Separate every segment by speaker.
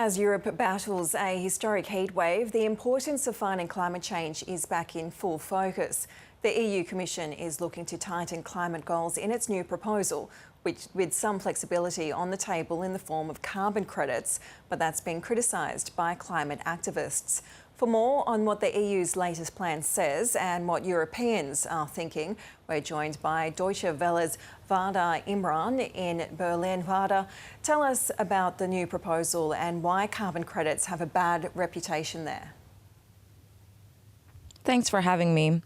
Speaker 1: As Europe battles a historic heat wave, the importance of fighting climate change is back in full focus. The EU Commission is looking to tighten climate goals in its new proposal, with some flexibility on the table in the form of carbon credits, but that's been criticised by climate activists. For more on what the EU's latest plan says and what Europeans are thinking, we're joined by Deutsche Welle's Warda Imran in Berlin. Warda, tell us about the new proposal and why carbon credits have a bad reputation there.
Speaker 2: Thanks for having me.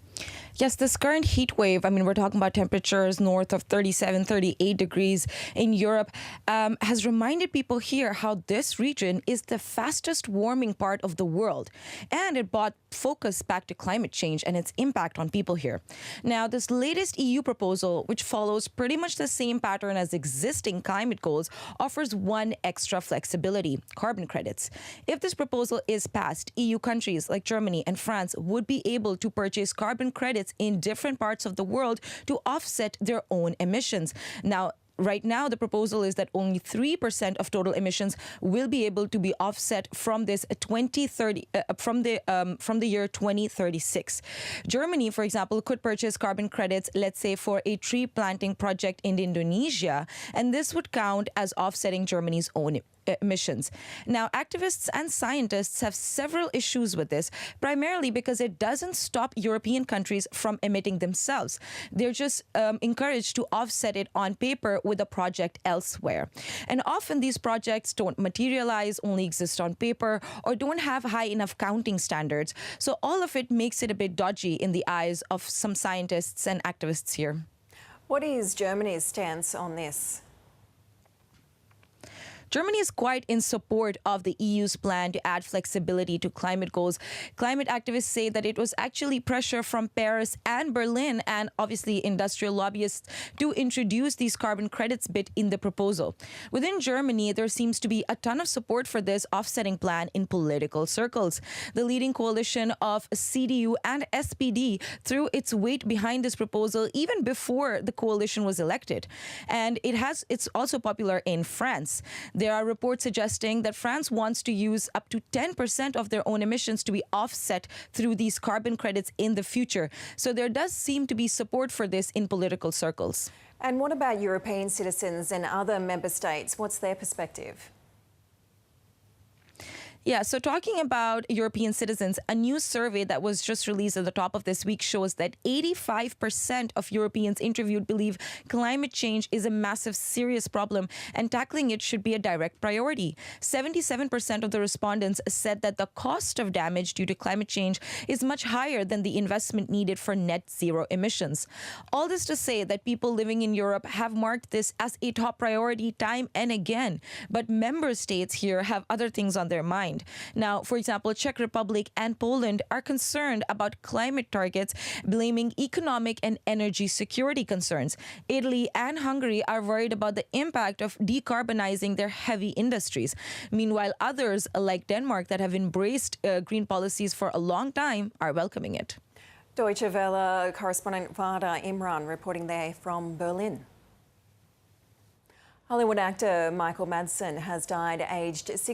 Speaker 2: Yes, this current heat wave, we're talking about temperatures north of 37, 38 degrees in Europe, has reminded people here how this region is the fastest warming part of the world. And it brought focus back to climate change and its impact on people here. Now, this latest EU proposal, which follows pretty much the same pattern as existing climate goals, offers one extra flexibility: carbon credits. If this proposal is passed, EU countries like Germany and France would be able to purchase carbon credits in different parts of the world to offset their own emissions. Right now, the proposal is that only 3% of total emissions will be able to be offset from this 2030 from the year 2036. Germany, for example, could purchase carbon credits, let's say, for a tree planting project in Indonesia, and this would count as offsetting Germany's own emissions. Now, activists and scientists have several issues with this, primarily because it doesn't stop European countries from emitting themselves. They're just encouraged to offset it on paper with a project elsewhere. And often these projects don't materialize, only exist on paper, or don't have high enough counting standards. So all of it makes it a bit dodgy in the eyes of some scientists and activists here.
Speaker 1: What is Germany's stance on this?
Speaker 2: Germany is quite in support of the EU's plan to add flexibility to climate goals. Climate activists say that it was actually pressure from Paris and Berlin, and obviously industrial lobbyists, to introduce these carbon credits bit in the proposal. Within Germany, there seems to be a ton of support for this offsetting plan in political circles. The leading coalition of CDU and SPD threw its weight behind this proposal even before the coalition was elected. And it's also popular in France. There are reports suggesting that France wants to use up to 10% of their own emissions to be offset through these carbon credits in the future. So there does seem to be support for this in political circles.
Speaker 1: And what about European citizens and other member states? What's their perspective?
Speaker 2: Yeah, so talking about European citizens, a new survey that was just released at the top of this week shows that 85% of Europeans interviewed believe climate change is a massive, serious problem and tackling it should be a direct priority. 77% of the respondents said that the cost of damage due to climate change is much higher than the investment needed for net zero emissions. All this to say that people living in Europe have marked this as a top priority time and again, but member states here have other things on their mind. Now, for example, Czech Republic and Poland are concerned about climate targets, blaming economic and energy security concerns. Italy and Hungary are worried about the impact of decarbonizing their heavy industries. Meanwhile, others, like Denmark, that have embraced green policies for a long time, are welcoming it.
Speaker 1: Deutsche Welle correspondent Warda Imran reporting there from Berlin. Hollywood actor Michael Madsen has died aged 60.